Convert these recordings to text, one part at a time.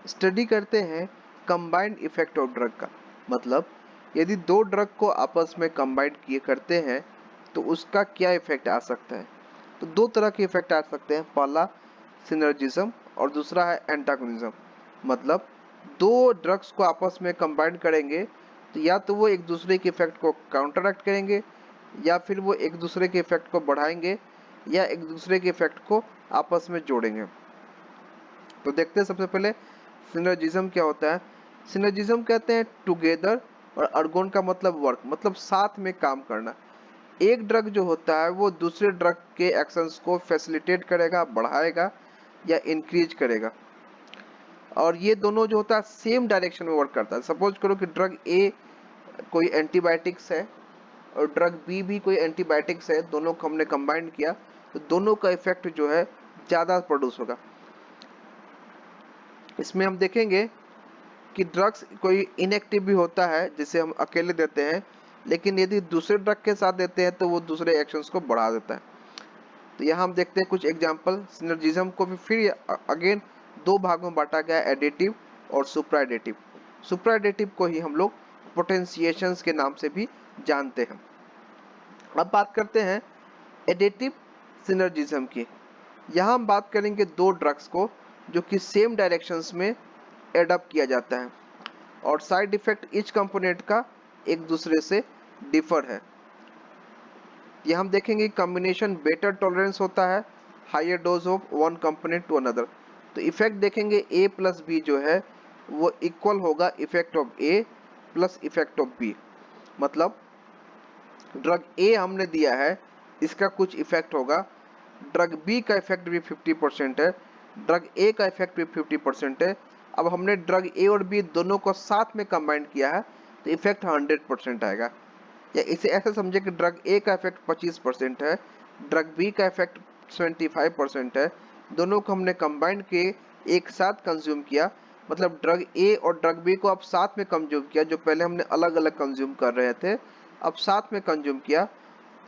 Study करते हैं combined effect of drug का। मतलब यदि दो ड्रग को आपस में कंबाइंड किए करते हैं तो उसका क्या इफेक्ट आ सकता है। तो दो तरह के इफेक्ट आ सकते हैं, पहला सिनर्जिज्म और दूसरा है एंटागोनिज्म। मतलब दो ड्रग्स को आपस में कंबाइंड करेंगे तो या तो वो एक दूसरे के इफेक्ट को काउंटरएक्ट करेंगे या फिर वो एक दूसरे के इफेक्ट को बढ़ाएंगे या एक दूसरे के इफेक्ट को आपस में जोड़ेंगे। तो देखते हैं सबसे पहले सिनर्जिज्म क्या होता है। सिनर्जिज्म कहते हैं टुगेदर, और अर्गोन का मतलब वर्क, मतलब साथ में काम करना। एक ड्रग जो होता है वो दूसरे ड्रग के एक्शंस को फैसिलिटेट करेगा, बढ़ाएगा या इंक्रीज करेगा, और ये दोनों जो होता है सेम डायरेक्शन में वर्क करता है। सपोज करो कि ड्रग ए कोई एंटीबायोटिक्स है और ड्रग बी भी कोई एंटीबायोटिक्स है, दोनों को हमने कंबाइंड किया तो दोनों का इफेक्ट जो है ज़्यादा प्रोड्यूस होगा। इसमें हम देखेंगे कि ड्रग्स कोई इनएक्टिव भी होता है जिसे हम अकेले देते हैं, लेकिन यदि दूसरे ड्रग के साथ देते हैं तो वो दूसरे एक्शंस को बढ़ा देता है। तो यहाँ हम देखते हैं कुछ एग्जांपल। सिनर्जिज्म को भी फिर अगेन दो भागों में बांटा गया, एडिटिव और सुप्राएडिटिव। सुप्राएडिटिव को ही हम लोग पोटेंशिएशंस के नाम से भी जानते हैं। अब बात करते हैं एडिटिव सिनर्जिज्म की। यहाँ हम बात करेंगे दो ड्रग्स को जो कि सेम डायरेक्शंस में एडअप किया जाता है और साइड इफेक्ट ईच कंपोनेंट का एक दूसरे से डिफर है। ये हम देखेंगे कॉम्बिनेशन बेटर टॉलरेंस होता है, higher dose of one component to another. तो इफेक्ट देखेंगे ए प्लस बी जो है वो इक्वल होगा effect of A plus effect of B. मतलब ड्रग ए हमने दिया है, इसका कुछ इफेक्ट होगा, ड्रग बी का इफेक्ट भी 50% है, ड्रग ए का इफेक्ट भी 50% है। अब हमने ड्रग ए और बी दोनों को साथ में कंबाइन किया है तो इफेक्ट 100% आएगा। या इसे ऐसे समझे कि ड्रग ए का इफेक्ट 25% है, ड्रग बी का इफेक्ट 25% है, दोनों को हमने कंबाइन के एक साथ कंज्यूम किया। मतलब ड्रग ए और ड्रग बी को अब साथ में कंज्यूम किया, जो पहले हमने अलग अलग कंज्यूम कर रहे थे अब साथ में कंज्यूम किया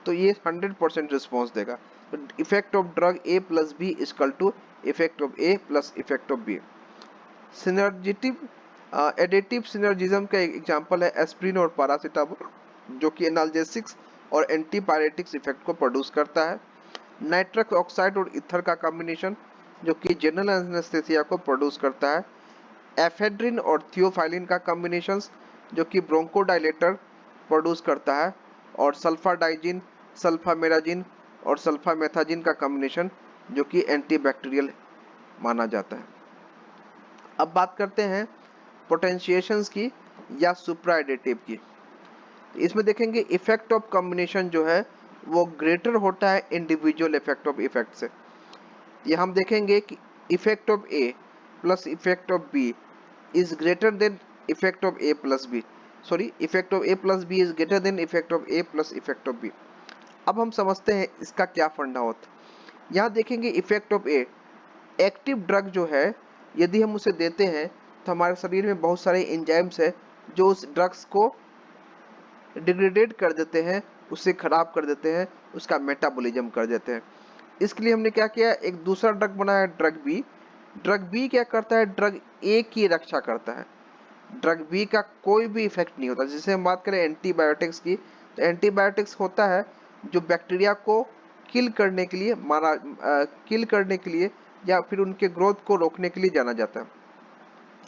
तो ये 100% रिस्पॉन्स देगा। तो effect of drug A plus B equal to effect of A plus effect of B. Synergistic additive synergism का एग्जांपल है एस्प्रिन और पैरासिटामोल, जो कि एनाल्जेसिक्स और एंटीपायरेटिक्स इफेक्ट को प्रोड्यूस करता है। नाइट्रस ऑक्साइड और ईथर का कॉम्बिनेशन जो कि जनरल एनेस्थेसिया को प्रोड्यूस करता है। एफेड्रिन और थियोफाइलिन का कॉम्बिनेशन जो कि ब्रोंकोडायलेटर प्रोड्यूस करता है। और सल्फाडाइजिन, सल्फामेराजिन और सल्फामेथाजिन का कॉम्बिनेशन जो कि एंटीबैक्टीरियल माना जाता है। अब बात करते हैं पोटेंशिएशंस की या सुप्राएडिटिव की। इसमें देखेंगे इफेक्ट ऑफ कॉम्बिनेशन जो है वो ग्रेटर होता है इंडिविजुअल इफेक्ट ऑफ इफेक्ट से। ये हम देखेंगे कि effect of A plus effect of B is greater than effect of A plus B, sorry effect of A plus B is greater than effect of A plus effect of B. अब हम समझते हैं इसका क्या फंडा होता है। यहाँ देखेंगे effect of A, active drug जो है यदि हम उसे देते हैं तो हमारे शरीर में बहुत सारे एंजाइम्स है जो उस ड्रग्स को डिग्रेडेट कर देते हैं, उसे खराब कर देते हैं, उसका मेटाबॉलिज्म कर देते हैं। इसके लिए हमने क्या किया, एक दूसरा ड्रग बनाया ड्रग बी। ड्रग बी क्या करता है, ड्रग ए की रक्षा करता है। ड्रग बी का कोई भी इफेक्ट नहीं होता। जैसे हम बात करें एंटीबायोटिक्स की, तो एंटीबायोटिक्स होता है जो बैक्टीरिया को किल करने के लिए किल करने के लिए या फिर उनके ग्रोथ को रोकने के लिए जाना जाता है।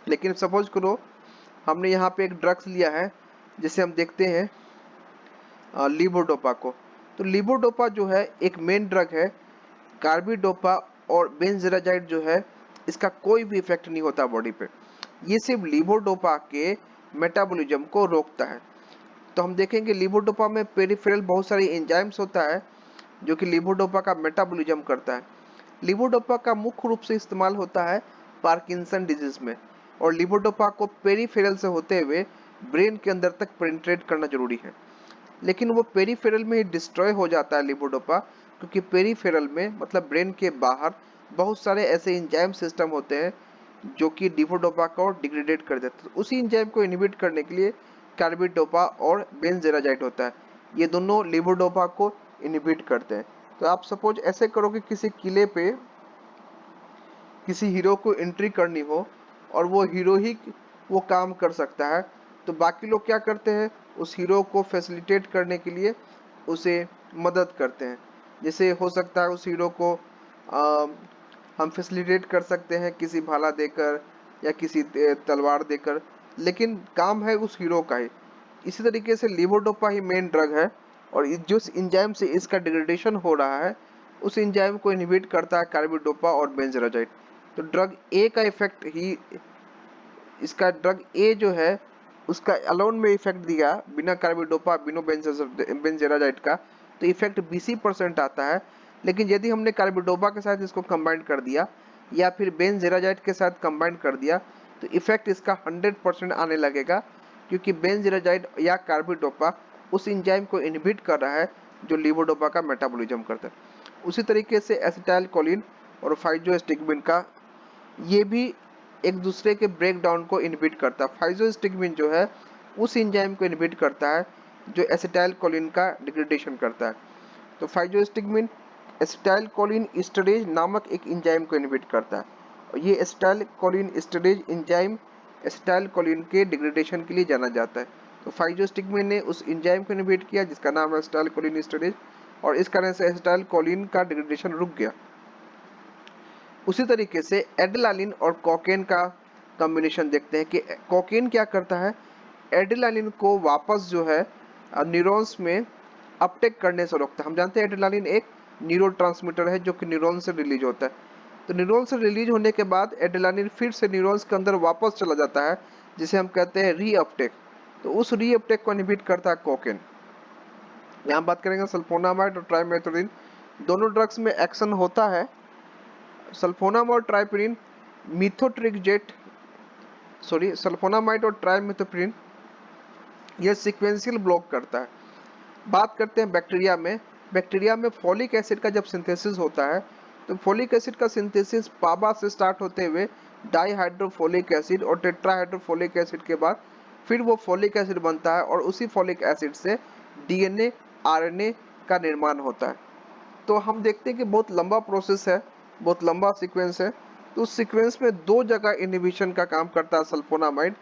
लेकिन सपोज करो हमने यहाँ पे एक ड्रग्स लिया है, जिसे हम देखते हैं लीवोडोपा को। तो लीवोडोपा जो है एक मेन ड्रग है। कार्बिडोपा और बेंजराजाइड जो है इसका कोई भी इफेक्ट नहीं होता बॉडी पे, ये सिर्फ लीवोडोपा के मेटाबॉलिज्म को रोकता है। तो हम देखेंगे लीवोडोपा में पेरिफेरल बहुत सारी एंजाइम्स होता है जो कि लीवोडोपा का मेटाबॉलिज्म करता है। लीवोडोपा का मुख्य रूप से इस्तेमाल होता है पार्किंसन डिजीज में, और लीवोडोपा को पेरिफेरल से होते हुए ब्रेन के अंदर तक पेनिट्रेट करना जरूरी है। लेकिन वो पेरिफेरल में ही डिस्ट्रॉय हो जाता है लीवोडोपा, क्योंकि पेरिफेरल में मतलब ब्रेन के बाहर बहुत सारे ऐसे एंजाइम सिस्टम होते हैं जो कि लीवोडोपा को डिग्रेडेट कर देते हैं। उसी एंजाइम को इनहिबिट करने के लिए कार्बिडोपा और बेंजेराजाइड होता है, ये दोनों लीवोडोपा को इनहिबिट करते हैं। तो आप सपोज ऐसे करो कि किसी किले पे किसी हीरो को एंट्री करनी हो और वो हीरो ही वो काम कर सकता है। तो बाकी लोग क्या करते हैं, उस हीरो को फैसिलिटेट करने के लिए उसे मदद करते हैं। जैसे हो सकता है उस हीरो को हम फैसिलिटेट कर सकते हैं किसी भाला देकर या किसी तलवार देकर, लेकिन काम है उस हीरो का ही। इसी तरीके से लीवोडोपा ही मेन ड्रग है, और जिस एंजाइम से इसका डिग्रेडेशन हो रहा है उस एंजाइम को इनहिबिट करता है कार्बिडोपा और बेंजराजाइड। तो ड्रग ए का इफेक्ट ही, इसका ड्रग ए जो है उसका अलोन में इफेक्ट दिया बिना कार्बिडोपा बिना बेंजराजाइड का, तो इफेक्ट 20% आता है। लेकिन यदि हमने कार्बिडोपा के साथ इसको कंबाइन कर दिया या फिर बेंजराजाइड के साथ कंबाइन कर दिया तो इफेक्ट इसका 100% आने लगेगा, क्योंकि बेंजराजाइड या कार्बिडोपा उस एंजाइम को इनहिबिट कर रहा है जो लीवोडोपा का मेटाबॉलिज्म करता है। उसी तरीके से एसिटाइलकोलिन और फाइजोस्टिग्मिन का, ये भी एक दूसरे के ब्रेक डाउन को इनहिबिट करता है। फाइजोस्टिग्मिन जो है उस एंजाइम को इनहिबिट करता है जो एसिटाइलकोलिन का डिग्रेडेशन करता है। तो फाइजोस्टिग्मिन एसिटाइलकोलिन एस्टरेज नामक एक एंजाइम को इनहिबिट करता है, और ये एसिटाइलकोलिन एस्टरेज एंजाइम एसिटाइलकोलिन के डिग्रेडेशन के लिए जाना जाता है। तो फाइजोस्टिग्मिन ने उस एंजाइम को इनहिबिट किया जिसका नाम है एसिटाइलकोलिन एस्टरेज, और इस कारण से एसिटाइलकोलिन का डिग्रेडेशन रुक गया। उसी तरीके से एड्रेनालिन और कोकेन का कॉम्बिनेशन देखते हैं कि कोकेन क्या करता है, एड्रेनालिन को वापस जो है न्यूरॉन्स में अपटेक करने से रोकता है। हम जानते हैं एड्रेनालिन एक न्यूरोट्रांसमीटर है जो कि न्यूरॉन से रिलीज होता है। तो न्यूरॉन से रिलीज होने के बाद एड्रेनालिन फिर से न्यूरॉन्स के अंदर वापस चला जाता है, जिसे हम कहते हैं रीअपटेक। तो उस रीअपटेक को इनहिबिट करता है कोकेन। यहाँ बात करेंगे सल्फोनामाइड और ट्राइमेथोप्रिन, दोनों ड्रग्स में एक्शन होता है। सल्फोनाम और ट्राइप्रिन मिथोट्रिक्जेट सल्फोनामाइड और ट्राइमेथोप्रिन यह सीक्वेंशियल ब्लॉक करता है। बात करते हैं बैक्टीरिया में। बैक्टीरिया में फोलिक एसिड का जब सिंथेसिस होता है तो फोलिक एसिड का सिंथेसिस पाबा से स्टार्ट होते हुए डाइहाइड्रोफोलिक एसिड और टेट्राहाइड्रोफोलिक एसिड के बाद फिर वो फोलिक एसिड बनता है, और उसी फोलिक एसिड से डीएनए आरएनए का निर्माण होता है। तो हम देखते हैं कि बहुत लंबा प्रोसेस है, बहुत लंबा सीक्वेंस है। तो उस सीक्वेंस में दो जगह इनहिबिशन का काम करता है सल्फोनामाइड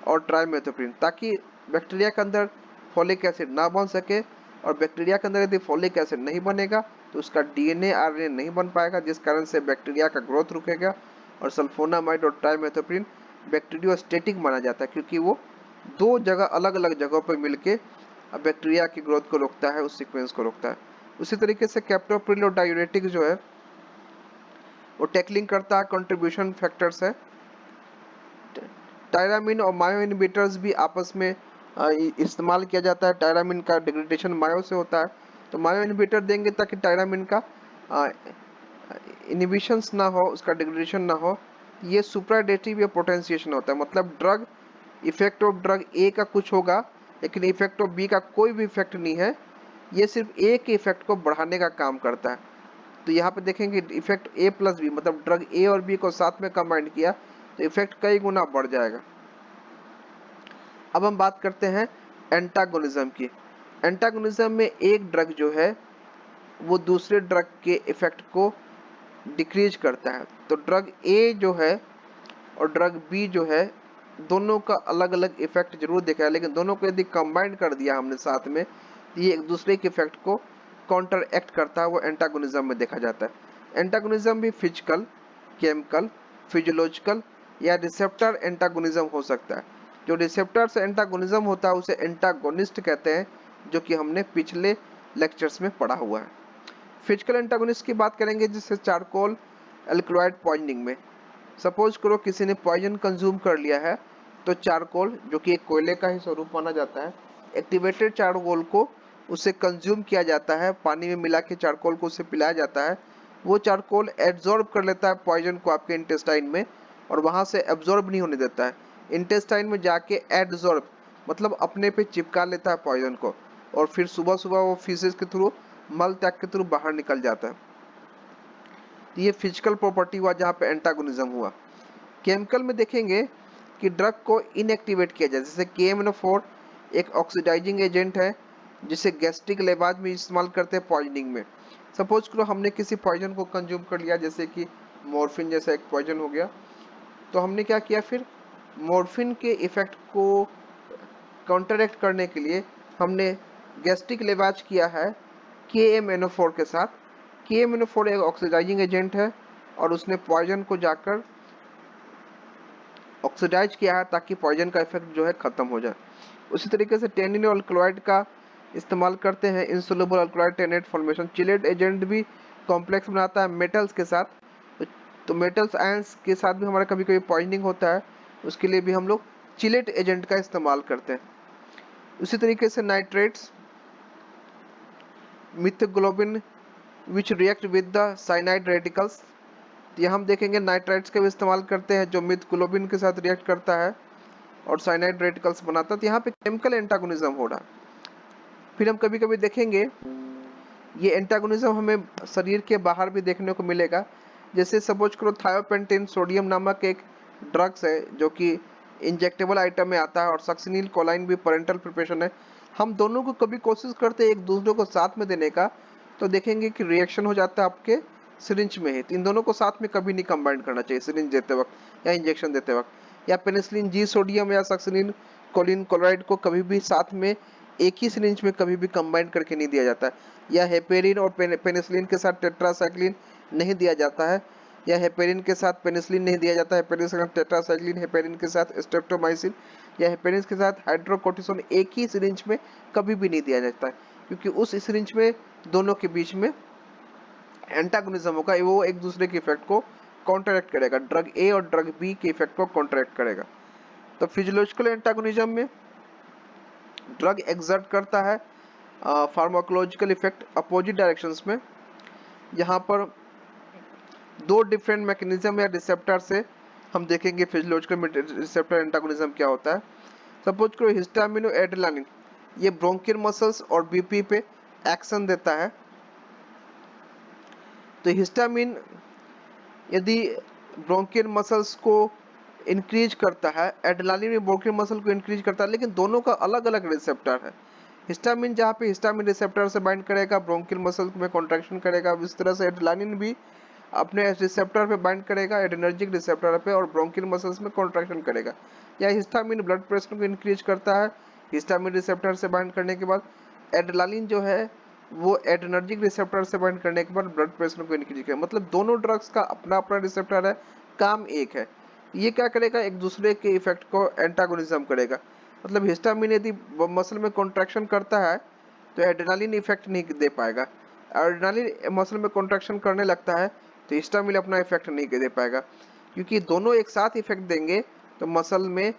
और ट्राइमेथोप्रिन, ताकि बैक्टीरिया के अंदर फोलिक एसिड ना बन सके, और बैक्टीरिया के अंदर यदि फोलिक एसिड नहीं बनेगा तो उसका डीएनए आरएनए नहीं बन पाएगा, जिस कारण से बैक्टीरिया का ग्रोथ रुकेगा। और सल्फोनामाइड और ट्राइमेथोप्रिन बैक्टीरियोस्टेटिक माना जाता है, क्योंकि वो दो जगह अलग अलग जगहों पर मिलके बैक्टीरिया की ग्रोथ को रोकता है, उस सीक्वेंस को रोकता है। उसी तरीके से कैप्टोप्रिल और डायूरेटिक जो है वो टैकलिंग करता है, कंट्रीब्यूशन फैक्टर्स है। टायरामिन और मायो इनहिबिटर्स भी आपस में इस्तेमाल किया जाता है। टायरामिन का डिग्रेडेशन मायो से होता है, तो मायो इनहिबिटर देंगे ताकि टायरामिन का इनहिबिशंस ना हो, उसका डिग्रेडेशन ना हो। ये सुप्राडेटिव या पोटेंशिएशन होता है, मतलब ड्रग इफेक्ट ऑफ ड्रग ए का कुछ होगा लेकिन इफेक्ट ऑफ बी का कोई भी इफेक्ट नहीं है, ये सिर्फ ए के इफेक्ट को बढ़ाने का काम करता है। तो यहाँ पे देखेंगे इफेक्ट ए प्लस बी, मतलब ड्रग ए और बी को साथ में कंबाइन किया तो इफेक्ट कई गुना बढ़ जाएगा। अब हम बात करते हैं एंटागोनिज्म की। एंटागोनिज्म में एक ड्रग जो है वो दूसरे ड्रग के इफेक्ट को डिक्रीज करता है। तो ड्रग ए जो है और ड्रग बी जो है दोनों का अलग अलग इफेक्ट जरूर देखा है, लेकिन दोनों को यदि कंबाइन कर दिया हमने साथ में तो ये एक दूसरे के इफेक्ट को काउंटर एक्ट करता है, वो एंटागोनिज्म में देखा जाता है। एंटागोनिज्म भी फिजिकल, केमिकल, फिजियोलॉजिकल या रिसेप्टर एंटागोनिज्म हो सकता है। जो रिसेप्टर से एंटागोनिज्म होता है उसे एंटागोनिस्ट कहते हैं, जो कि हमने पिछले लेक्चर्स में पढ़ा हुआ है। फिजिकल एंटागोनिस्ट की बात करेंगे जिससे चारकोल एल्कलॉइड पॉइजनिंग में, सपोज करो किसी ने पॉइजन कंज्यूम कर लिया है तो चारकोल, जो कि एक कोयले का ही स्वरूप माना जाता है, एक्टिवेटेड चारकोल को उसे कंज्यूम किया जाता है, पानी में मिला के चारकोल को उसे पिलाया जाता है। वो चारकोल एब्जॉर्ब कर लेता है पॉइजन को आपके इंटेस्टाइन में, और वहां से एब्जॉर्ब नहीं होने देता है, इंटेस्टाइन में जाके एडजॉर्ब मतलब अपने पे चिपका लेता है पॉइजन को, और फिर सुबह सुबह वो फीसेस के थ्रू, मल त्याग के थ्रू बाहर निकल जाता है। तो ये फिजिकल प्रॉपर्टी हुआ जहाँ पे एंटागोनिज्म हुआ। केमिकल में देखेंगे कि ड्रग को इनएक्टिवेट किया जाए, जैसे KMNO4 एक ऑक्सीडाइजिंग एजेंट है जिसे गैस्ट्रिक लेवाज में इस्तेमाल करते हैं पॉइजनिंग में। सपोज करो हमने किसी पॉइजन को कंज्यूम कर लिया, जैसे कि मॉर्फिन जैसा एक पॉइजन हो गया, तो हमने क्या किया फिर, मॉर्फिन के इफेक्ट को काउंटरएक्ट करने के लिए हमने गैस्ट्रिक लेवाज किया है KMNO4 के साथ। KMNO4 एक ऑक्सीडाइजिंग एजेंट है और उसने पॉइजन को जाकर ऑक्सीडाइज किया है ताकि पॉइजन का इफेक्ट जो है खत्म हो जाए। उसी तरीके से टेनिन और अल्कलॉइड का इस्तेमाल करते हैं insoluble alkaloid Tenet formation. Chelate agent भी कॉम्प्लेक्स बनाता है मेटल्स के साथ, तो मेटल्स आयंस के साथ भी हमारा कभी कभी पॉइजनिंग होता है, उसके लिए भी हम लोग चिलेट एजेंट का इस्तेमाल करते हैं। उसी तरीके से nitrates, methaemoglobin which react with the cyanide radicals, ये हम देखेंगे नाइट्राइट्स का भी इस्तेमाल करते हैं जो मिथग्लोबिन के साथ रिएक्ट करता है और साइनाइड रेडिकल्स बनाता है, तो यहाँ पे केमिकल एंटागोनिज्म हो रहा है। फिर हम कभी कभी देखेंगे ये एंटागोनिज्म हमें शरीर के बाहर भी देखने को मिलेगा। जैसे सपोज करो थायोपेंटेन सोडियम नामक एक ड्रग्स है जो कि इंजेक्टेबल आइटम में आता है और सक्सिनिल कोलाइन भी पेरेंटल प्रिपरेशन है। हम दोनों को कभी कोशिश करते हैं एक दूसरे को साथ में देने का, तो देखेंगे कि रिएक्शन हो जाता है आपके सिरिंज में ही। तो इन दोनों को साथ में कभी नहीं कंबाइन करना चाहिए सिरिंज देते वक्त या इंजेक्शन देते वक्त। या पेनिसिलिन जी सोडियम या सक्सिनिल कोलिन क्लोराइड को कभी भी साथ में एक ही सिरिंज में कभी भी कंबाइन करके नहीं दिया जाता है। या हेपेरिन और पेनिसिलिन के साथ टेट्रासाइक्लिन नहीं दिया जाता है, या हेपेरिन के साथ पेनिसिलिन नहीं दिया जाता है, हेपेरिन के साथ टेट्रासाइक्लिन, हेपेरिन के साथ स्ट्रेप्टोमाइसिन या हेपेरिन के साथ हाइड्रोकोर्टिसोन एक ही सिरिंज में कभी भी नहीं दिया जाता है, क्योंकि उस सिरिंज में दोनों के बीच में एंटागोनिज्म होगा, वो एक दूसरे के इफेक्ट को कॉन्ट्रैक्ट करेगा, ड्रग ए और ड्रग बी के इफेक्ट को कॉन्ट्रैक्ट करेगा। तो फिजियोलॉजिकल एंटागोनिज्म में ड्रग एक्सर्ट करता है फार्माकोलॉजिकल इफेक्ट अपोजिट डायरेक्शंस में। यहाँ पर दो डिफरेंट मैकेनिज्म या रिसेप्टर से हम देखेंगे फिजियोलॉजिकल रिसेप्टर एंटागोनिज्म क्या होता है। सपोज करो हिस्टामिन और एड्रेनालिन, ये ब्रोंकियल मसल्स और बीपी पे एक्शन देता है। तो हिस्टामिन यदि ब्रोंकियल मसल्स को इंक्रीज करता है, एड्रेनालिन भी ब्रोंकियल मसल को इंक्रीज करता है, लेकिन दोनों का अलग अलग रिसेप्टर है। हिस्टामिन जहाँ पे हिस्टामिन रिसेप्टर से बाइंड करेगा ब्रोंकियल मसल में कॉन्ट्रैक्शन करेगा, इस तरह से एड्रेनालिन भी अपने रिसेप्टर पे बाइंड करेगा एड्रेनर्जिक रिसेप्टर पे और ब्रोंकियल मसल्स में कॉन्ट्रैक्शन करेगा। या हिस्टामिन ब्लड प्रेशर को इंक्रीज करता है, हिस्टामिन रिसेप्टर से बाइंड करने के बाद एड्रेनालिन जो है वो एड्रेनर्जिक रिसेप्टर से बाइंड करने के बाद ब्लड प्रेशर को इंक्रीज करेगा। मतलब दोनों ड्रग्स का अपना अपना रिसेप्टर है, काम एक है। ये क्या करेगा, एक दूसरे के इफेक्ट को एंटागोनिज्म करेगा। मतलब हिस्टामिन यदि मसल में कॉन्ट्रैक्शन करता है तो एड्रेनालिन इफेक्ट नहीं दे पाएगा, एड्रेनालिन मसल में कॉन्ट्रैक्शन करने लगता है तो हिस्टामिन अपना इफेक्ट नहीं दे पाएगा, क्योंकि दोनों एक साथ इफेक्ट देंगे तो मसल में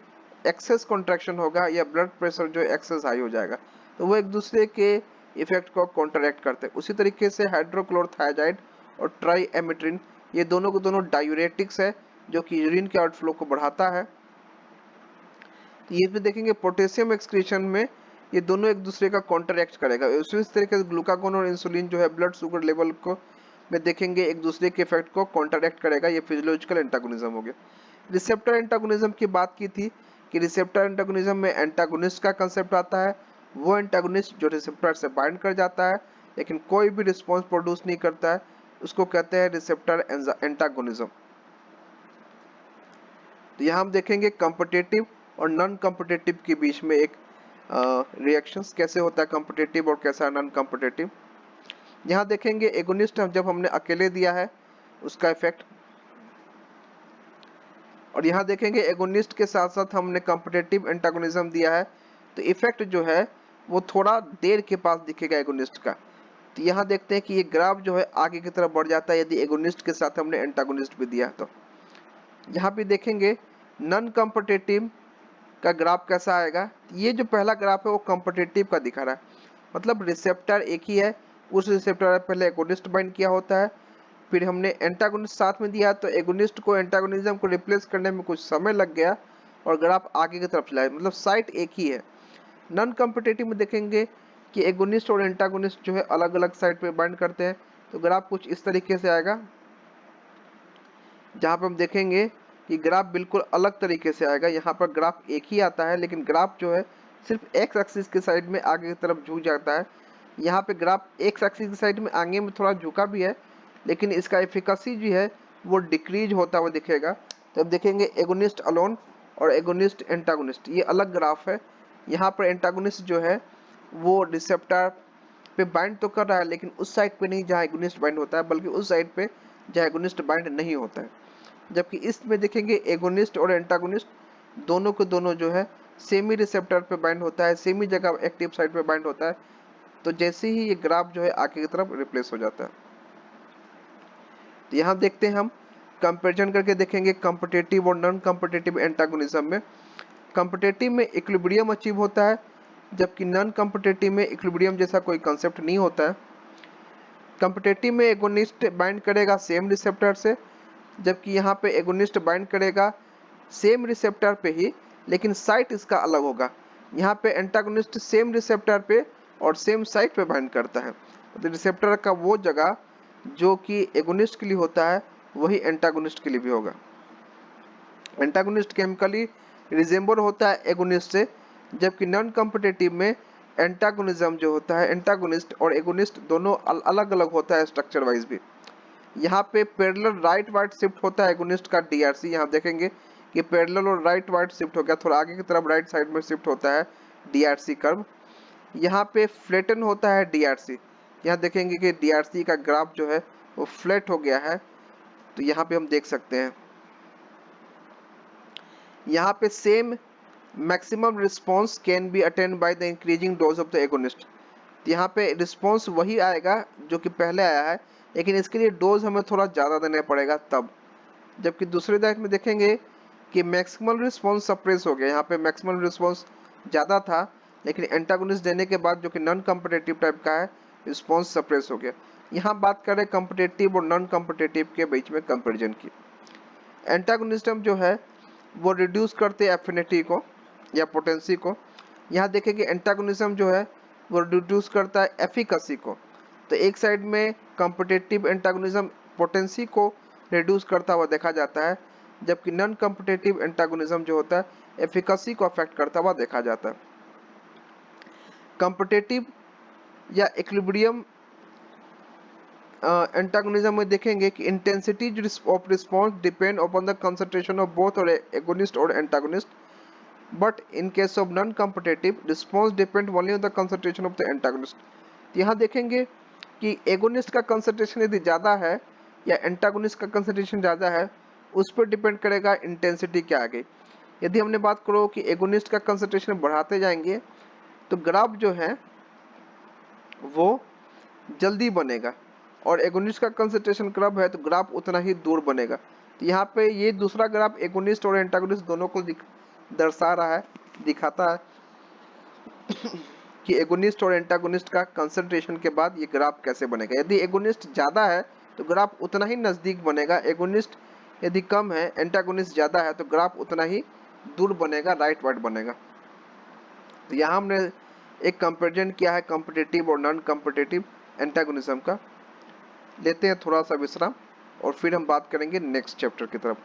एक्सेस कॉन्ट्रैक्शन होगा या ब्लड प्रेशर जो एक्सेस हाई हो जाएगा, तो वो एक दूसरे के इफेक्ट को कॉन्ट्रैक्ट करते हैं। उसी तरीके से हाइड्रोक्लोरोथायजाइड और ट्राईएमिट्रिन, ये दोनों को दोनों डायूरेटिक्स है जो कि यूरिन के आउटफ्लो को बढ़ाता है। तो ये भी देखेंगे पोटेशियम एक्सक्रीशन में ये दोनों एक दूसरे का कॉन्ट्रैक्ट करेगा। उसी तरीके से ग्लूकागोन और इंसुलिन जो है ब्लड शुगर लेवल को में देखेंगे एक दूसरे के इफेक्ट को कॉन्ट्रैक्ट करेगा। ये फिजियोलॉजिकल एंटागोनिज्म हो गया। रिसेप्टर एंटागोनिज्म की बात की थी कि रिसेप्टर एंटागोनिज्म में एंटागोनिस्ट का कंसेप्ट आता है, वो एंटागोनिस्ट जो रिसेप्टर से बाइंड कर जाता है लेकिन कोई भी रिस्पॉन्स प्रोड्यूस नहीं करता है, उसको कहते हैं रिसेप्टर एंटागोनिज्म। तो यहाँ हम देखेंगे कॉम्पिटिटिव और नॉन कॉम्पिटिटिव के बीच में एक रिएक्शंस कैसे होता है, कॉम्पिटिटिव और कैसा नॉन कॉम्पिटिटिव। यहाँ देखेंगे एगोनिस्ट जब हमने अकेले दिया है उसका इफेक्ट, और यहाँ देखेंगे एगोनिस्ट के साथ साथ हमने कॉम्पिटिटिव एंटागोनिज्म दिया है तो इफेक्ट जो है वो थोड़ा देर के पास दिखेगा एगोनिस्ट का। तो यहाँ देखते हैं कि ये ग्राफ जो है आगे की तरफ बढ़ जाता है यदि एगोनिस्ट के साथ हमने एंटागोनिस्ट भी दिया। तो यहाँ पे देखेंगे नॉन कॉम्पिटिटिव का ग्राफ कैसा आएगा। ये जो पहला ग्राफ है वो कॉम्पिटिटिव का दिखा रहा है, मतलब रिसेप्टर एक ही है, उस रिसेप्टर पहले एगोनिस्ट बाइंड किया होता है, फिर हमने एंटागोनिस्ट साथ में दिया तो एगोनिस्ट को एंटागोनिज्म को रिप्लेस करने में कुछ समय लग गया और ग्राफ आगे की तरफ चला, मतलब साइट एक ही है। नॉन कॉम्पिटिटिव में देखेंगे कि एगोनिस्ट और एंटागोनिस्ट जो है अलग अलग साइड पे बाइंड करते हैं, तो ग्राफ कुछ इस तरीके से आएगा, जहाँ पे हम देखेंगे कि ग्राफ बिल्कुल अलग तरीके से आएगा। यहाँ पर ग्राफ एक ही आता है लेकिन ग्राफ जो है सिर्फ एक्स एक्सिस के साइड में आगे की तरफ झुक जाता है। यहाँ पे ग्राफ एक्स एक्सिस की साइड में आगे में थोड़ा झुका भी है लेकिन इसका एफिकेसी जो है वो डिक्रीज होता हुआ दिखेगा। तो अब देखेंगे एगोनिस्ट अलोन और एगोनिस्ट एंटागोनिस्ट, ये अलग ग्राफ है। यहाँ पर एंटागोनिस्ट जो है वो रिसेप्टर पे बाइंड तो कर रहा है, लेकिन उस साइड पे नहीं जहाँ एगोनिस्ट बाइंड होता है, बल्कि उस साइड पे जहाँ एगोनिस्ट बाइंड नहीं होता है। जबकि इसमें देखेंगे एगोनिस्ट और एंटागोनिस्ट दोनों को दोनों जो है सेमी रिसेप्टर पे बाइंड होता है, सेमी जगह एक्टिव साइड पे बाइंड होता है। तो जैसे ही ये ग्राफ जो है आगे की तरफ रिप्लेस हो जाता है। तो यहाँ देखते हैं हम कंपैरिजन करके देखेंगे कॉम्पिटिटिव और नॉन कॉम्पिटिटिव एंटागोनिज्म में। कॉम्पिटिटिव में इक्विलिब्रियम अचीव होता है, जबकि नॉन कॉम्पिटिटिव में इक्विलिब्रियम जैसा कोई कंसेप्ट नहीं होता है। कॉम्पिटिटिव में एगोनिस्ट बाइंड करेगा सेम रिसेप्टर से, जबकि यहाँ पे एगोनिस्ट बाइंड करेगा सेम रिसेप्टर पे ही, लेकिन साइट इसका अलग होगा। यहाँ पे एंटागोनिस्ट सेम रिसेप्टर पे और सेम साइट पे बाइंड करता है। तो रिसेप्टर का वो जगह जो कि एगोनिस्ट के लिए होता है वही एंटागोनिस्ट के लिए भी होगा। एंटागोनिस्ट केमिकली रिजेंबल होता है एगोनिस्ट से, जबकि नॉन कॉम्पिटिटिव में एंटागोनिज्म जो होता है, एंटागोनिस्ट और एगोनिस्ट दोनों अलग अलग होता है स्ट्रक्चर वाइज भी। यहाँ पे पैरेलल राइट वार्ड शिफ्ट होता है एगोनिस्ट का डीआरसी, यहाँ देखेंगे कि पैरेलल और राइट वार्ड शिफ्ट हो गया, थोड़ा आगे की तरफ राइट साइड में शिफ्ट होता है डीआरसी कर्व। यहाँ पे फ्लैटन होता है डीआरसी, यहाँ देखेंगे कि डीआरसी का ग्राफ जो है वो फ्लैट हो गया है। तो यहाँ पे हम देख सकते हैं, यहाँ पे same maximum response can be attend by the increasing dose of the agonist. यहाँ पे रिस्पॉन्स वही आएगा जो कि पहले आया है, लेकिन इसके लिए डोज हमें थोड़ा ज़्यादा देना पड़ेगा तब। जबकि दूसरे डाइट में देखेंगे कि मैक्सिमल रिस्पॉन्स सप्रेस हो गया, यहाँ पे मैक्सिमल रिस्पॉन्स ज़्यादा था, लेकिन एंटागोनिस्ट देने के बाद जो कि नॉन कॉम्पिटिटिव टाइप का है, रिस्पॉन्स सप्रेस हो गया। यहाँ बात करें कॉम्पिटिटिव और नॉन कॉम्पिटिटिव के बीच में कंपेरिजन की। एंटागोनिज्म जो है वो रिड्यूस करते हैं एफिनिटी को या पोटेंसी को। यहाँ देखेंगे एंटागोनिज्म जो है वो रिड्यूस करता है एफिकेसी को। तो एक साइड में कॉम्पिटिटिव एंटागोनिज्म पोटेंसी को रिड्यूस करता हुआ देखा जाता है, जबकि नॉन कॉम्पिटिटिव एंटागोनिज्म जो होता है एफिकेसी को अफेक्ट करता हुआ देखा जाता है। कॉम्पिटिटिव या इक्विलिब्रियम एंटागोनिज्म में देखेंगे कि intensity of response depend upon the concentration of both और एगोनिस्ट और antagonist, but in case of non competitive response depend only on the concentration of the antagonist. यहाँ देखेंगे कि एगोनिस्ट का कंसंट्रेशन यदि ज़्यादा है या एंटागोनिस्ट का कंसंट्रेशन ज़्यादा है, उस पर डिपेंड करेगा इंटेंसिटी क्या आ गई। यदि हमने बात करो कि एगोनिस्ट का कंसंट्रेशन बढ़ाते जाएंगे तो ग्राफ जो है वो जल्दी बनेगा, और एगोनिस्ट का कंसंट्रेशन कम है तो ग्राफ उतना ही दूर बनेगा। तो यहाँ पे ये दूसरा ग्राफ एगोनिस्ट और एंटागोनिस्ट दोनों को दर्शा रहा है, दिखाता है कि एगोनिस्ट और एंटागोनिस्ट का कंसंट्रेशन के बाद ये ग्राफ कैसे बनेगा। यदि एगोनिस्ट ज़्यादा है तो ग्राफ उतना ही नज़दीक बनेगा, एगोनिस्ट यदि कम है, एंटागोनिस्ट ज़्यादा है तो ग्राफ उतना ही दूर बनेगा, राइट वार्ड बनेगा। तो यहाँ हमने एक कंपेरिजन किया है कॉम्पिटिटिव और नॉन कॉम्पिटिटिव एंटागोनिज्म का। लेते हैं थोड़ा सा विश्राम और फिर हम बात करेंगे नेक्स्ट चैप्टर की तरफ।